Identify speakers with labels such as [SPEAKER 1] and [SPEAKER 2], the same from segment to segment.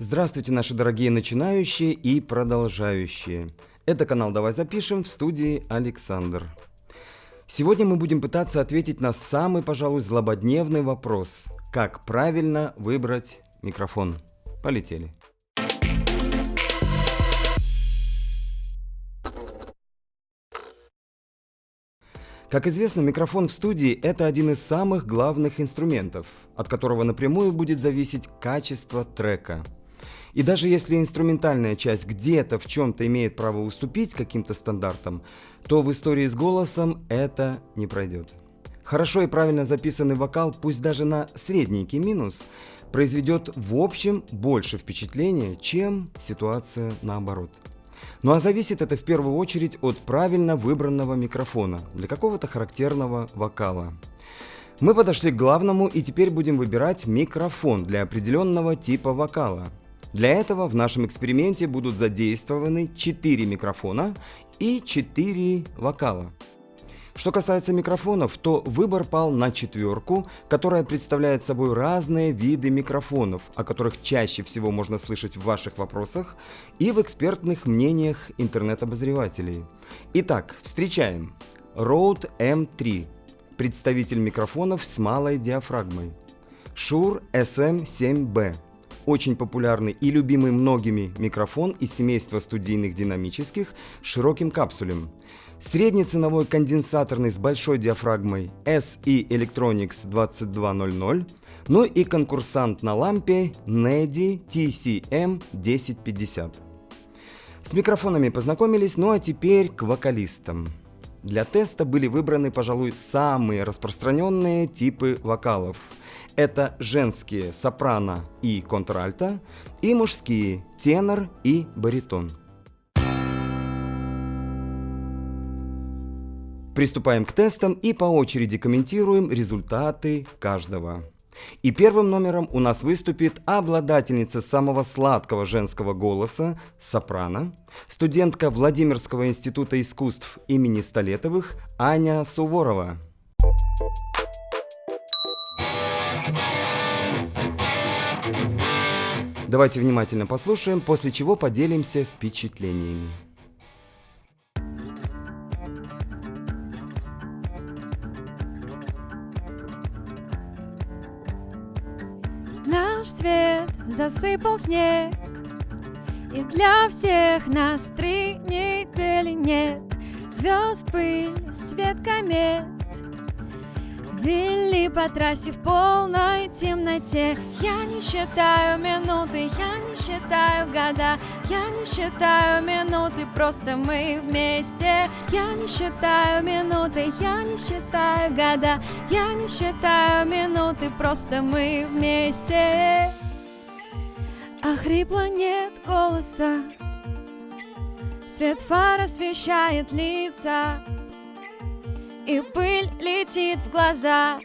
[SPEAKER 1] Здравствуйте, наши дорогие начинающие и продолжающие. Это канал «Давай запишем», в студии Александр. Сегодня мы будем пытаться ответить на самый, пожалуй, злободневный вопрос. Как правильно выбрать микрофон? Полетели. Как известно, микрофон в студии – это один из самых главных инструментов, от которого напрямую будет зависеть качество трека. И даже если инструментальная часть где-то в чем-то имеет право уступить каким-то стандартам, то в истории с голосом это не пройдет. Хорошо и правильно записанный вокал, пусть даже на средненький минус, произведет в общем больше впечатления, чем ситуация наоборот. Ну а зависит это в первую очередь от правильно выбранного микрофона для какого-то характерного вокала. Мы подошли к главному и теперь будем выбирать микрофон для определенного типа вокала. Для этого в нашем эксперименте будут задействованы 4 микрофона и 4 вокала. Что касается микрофонов, то выбор пал на четверку, которая представляет собой разные виды микрофонов, о которых чаще всего можно слышать в ваших вопросах и в экспертных мнениях интернет-обозревателей. Итак, встречаем Rode M3, представитель микрофонов с малой диафрагмой. Shure SM7B, очень популярный и любимый многими микрофон из семейства студийных динамических с широким капсулем. Среднеценовой конденсаторный с большой диафрагмой SE Electronics 2200, ну и конкурсант на лампе NEDI TCM 1050. С микрофонами познакомились, ну а теперь к вокалистам. Для теста были выбраны, пожалуй, самые распространенные типы вокалов. Это женские сопрано и контральто, и мужские тенор и баритон. Приступаем к тестам и по очереди комментируем результаты каждого. И первым номером у нас выступит обладательница самого сладкого женского голоса, сопрано, студентка Владимирского института искусств имени Столетовых Аня Суворова. Давайте внимательно послушаем, после чего поделимся впечатлениями.
[SPEAKER 2] Наш свет засыпал снег, и для всех нас 3 недели нет. Звезд, пыль, свет комет вели по трассе в полной темноте. Я не считаю минуты, я не считаю года, я не считаю минуты, просто мы вместе. Я не считаю минуты, я не считаю года, я не считаю минуты, просто мы вместе. А хрипло нет голоса, свет фар освещает лица, и пыль летит в глаза,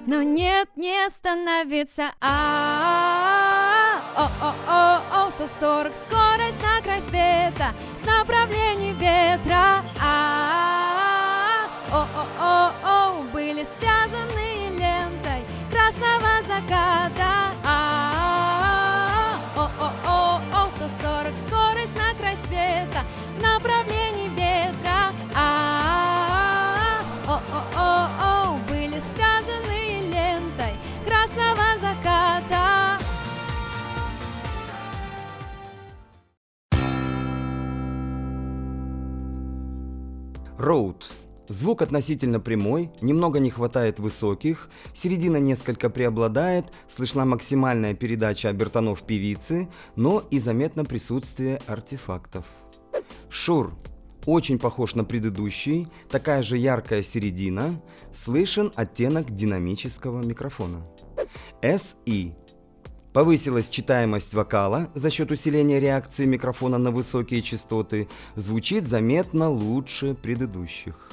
[SPEAKER 2] но нет, не остановиться. 140 скорость на край света в направлении ветра. Были связаны лентой красного заката. 140 скорость на край света в направлении ветра. Были связаны лентой красного заката.
[SPEAKER 1] Rode. Звук относительно прямой, немного не хватает высоких, середина несколько преобладает, слышна максимальная передача обертонов певицы, но и заметно присутствие артефактов. Shure. Очень похож на предыдущий, такая же яркая середина, слышен оттенок динамического микрофона. SE. Повысилась читаемость вокала за счет усиления реакции микрофона на высокие частоты, звучит заметно лучше предыдущих.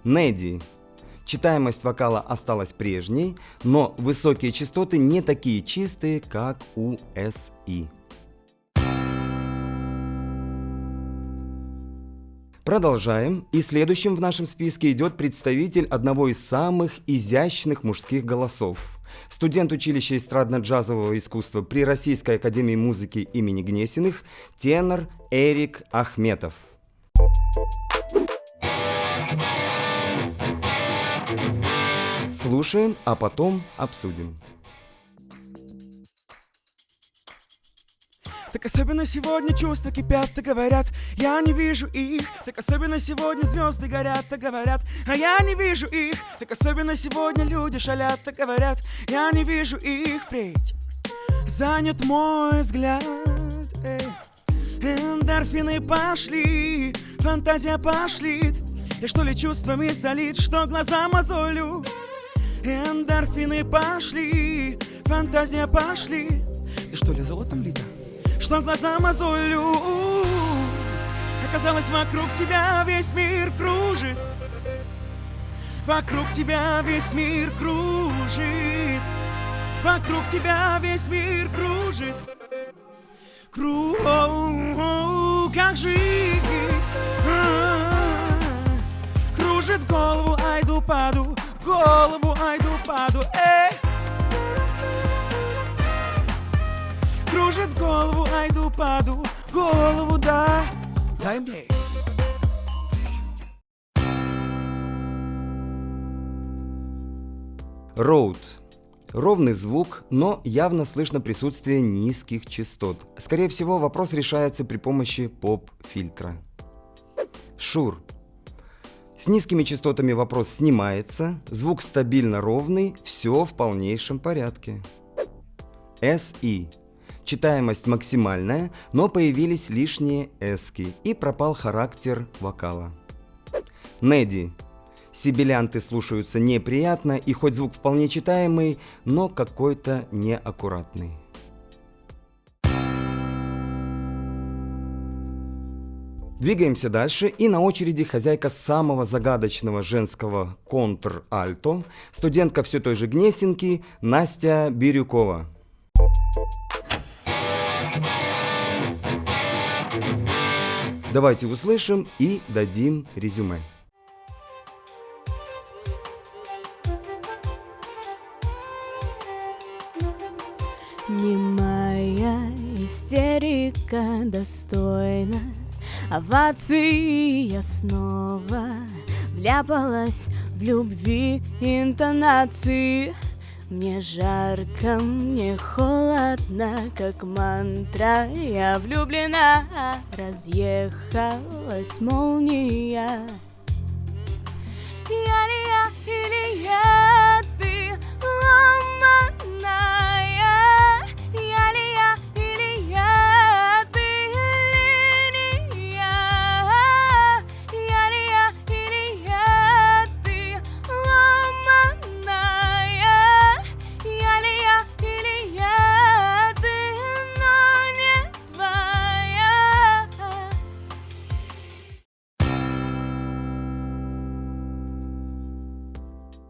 [SPEAKER 1] NEDI. Читаемость вокала осталась прежней, но высокие частоты не такие чистые, как у SE. Продолжаем, и следующим в нашем списке идет представитель одного из самых изящных мужских голосов студент училища эстрадно-джазового искусства при Российской академии музыки имени Гнесиных, тенор Эрик Ахметов. Слушаем, а потом обсудим.
[SPEAKER 3] Так особенно сегодня чувства кипят, так говорят, я не вижу их. Так особенно сегодня звезды горят, так говорят, а я не вижу их. Так особенно сегодня люди шалят, так говорят, я не вижу их впредь. Занят мой взгляд, эндорфины пошли, фантазия пошлит. Я что ли чувствами залит, что глаза мозолю? Эндорфины пошли, фантазия пошли. Ты что ли золотом лита? Что глаза мозолю. Оказалось, вокруг тебя весь мир кружит. Вокруг тебя весь мир кружит. Вокруг тебя весь мир кружит. Как жить? Кружит голову, айду-паду, голову, айду-паду, эй! Кружит голову, айду-паду, голову дай мне.
[SPEAKER 1] Роуд. Ровный звук, но явно слышно присутствие низких частот. Скорее всего, вопрос решается при помощи поп-фильтра. Шур. С низкими частотами вопрос снимается, звук стабильно ровный, все в полнейшем порядке. SE. Читаемость максимальная, но появились лишние эски и пропал характер вокала. Неди. Сибилянты слушаются неприятно, и хоть звук вполне читаемый, но какой-то неаккуратный. Двигаемся дальше, и на очереди хозяйка самого загадочного женского контр-альто, студентка все той же Гнесинки Настя Бирюкова. Давайте услышим и дадим резюме.
[SPEAKER 4] Немая истерика достойна овации. Я снова вляпалась в любви интонации. Мне жарко, мне холодно, как мантра. Я влюблена, разъехалась молния. Я ли я или я ты ломаная? Я ли я или я ты или не я? Я ли я или я ты ломаная? Я ли я или я ты, но не твоя?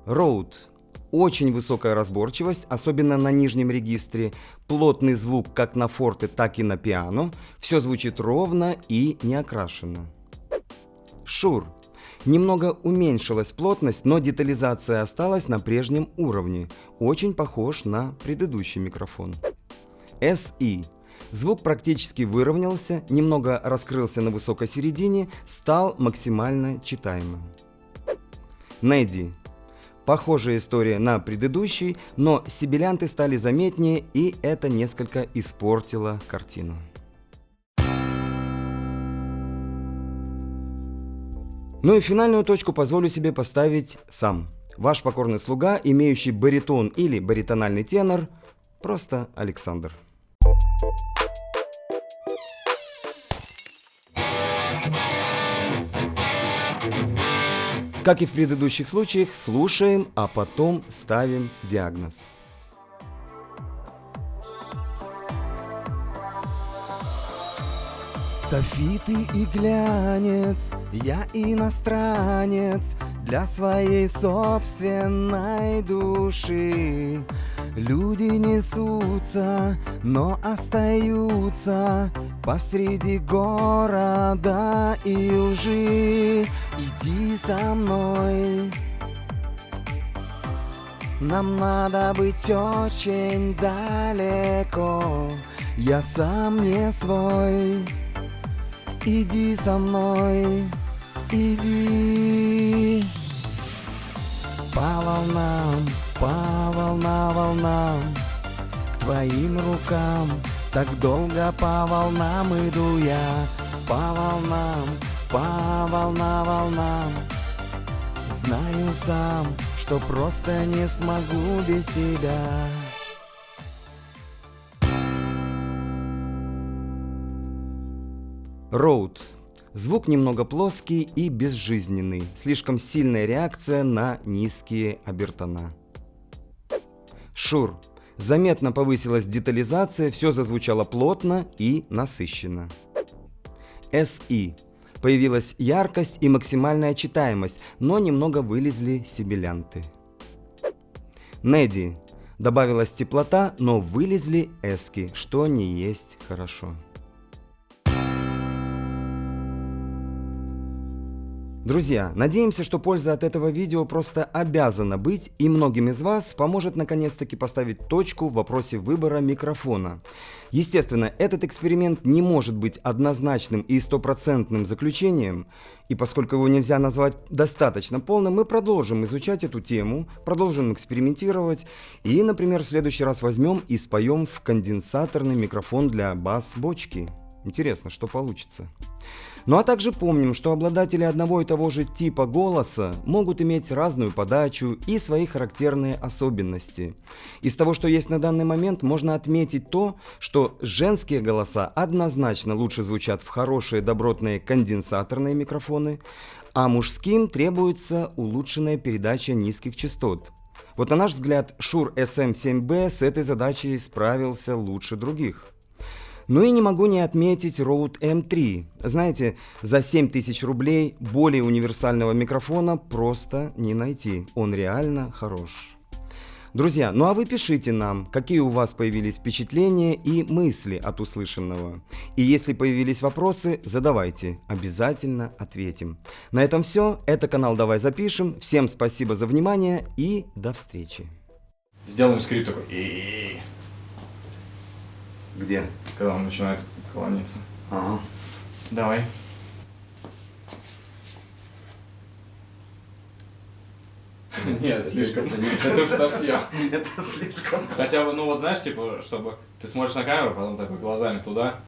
[SPEAKER 1] Роуд. Очень высокая разборчивость, особенно на нижнем регистре, плотный звук как на форте, так и на пиано, все звучит ровно и не окрашено. Шур. Немного уменьшилась плотность, но детализация осталась на прежнем уровне, очень похож на предыдущий микрофон. SE. Звук практически выровнялся, немного раскрылся на высокой середине, стал максимально читаемым. Неди. Похожая история на предыдущий, но сибилянты стали заметнее, и это несколько испортило картину. Ну и финальную точку позволю себе поставить сам. Ваш покорный слуга, имеющий баритон или баритональный тенор, просто Александр. Как и в предыдущих случаях, слушаем, а потом ставим диагноз.
[SPEAKER 3] Софиты и глянец, я иностранец для своей собственной души. Люди несутся, но остаются посреди города и лжи. Иди со мной
[SPEAKER 1] Нам надо быть очень далеко. Я сам не свой. Иди со мной, иди. По волнам, по волнам, к твоим рукам. Так долго по волнам иду я. По волнам, по волнам. Знаю сам, что просто не смогу без тебя. Роуд. Звук немного плоский и безжизненный. Слишком сильная реакция на низкие обертона. Шур. Заметно повысилась детализация, все зазвучало плотно и насыщенно. SE. Появилась яркость и максимальная читаемость, но немного вылезли сибилянты. Неди. Добавилась теплота, но вылезли эски, что не есть хорошо. Друзья, надеемся, что польза от этого видео просто обязана быть, и многим из вас поможет наконец-таки поставить точку в вопросе выбора микрофона. Естественно, этот эксперимент не может быть однозначным и стопроцентным заключением, и поскольку его нельзя назвать достаточно полным, мы продолжим изучать эту тему, продолжим экспериментировать и, например, в следующий раз возьмем и споем в конденсаторный микрофон для бас-бочки. Интересно, что получится. Ну а также помним, что обладатели одного и того же типа голоса могут иметь разную подачу и свои характерные особенности. Из того, что есть на данный момент, можно отметить то, что женские голоса однозначно лучше звучат в хорошие добротные конденсаторные микрофоны, а мужским требуется улучшенная передача низких частот. Вот на наш взгляд, Shure SM7B с этой задачей справился лучше других. Ну и не могу не отметить Rode M3. Знаете, за 7000 рублей более универсального микрофона просто не найти. Он реально хорош. Друзья, ну а вы пишите нам, какие у вас появились впечатления и мысли от услышанного. И если появились вопросы, задавайте, обязательно ответим. На этом все. Это канал Давай Запишем. Всем спасибо за внимание и до встречи.
[SPEAKER 5] Сделаем скрипт такой.
[SPEAKER 1] Где?
[SPEAKER 5] Когда он начинает клониться.
[SPEAKER 1] Ага.
[SPEAKER 5] Давай. Нет, слишком. Это уже совсем.
[SPEAKER 1] Это слишком.
[SPEAKER 5] Хотя бы, ну вот знаешь, типа, чтобы ты смотришь на камеру, потом такой глазами туда.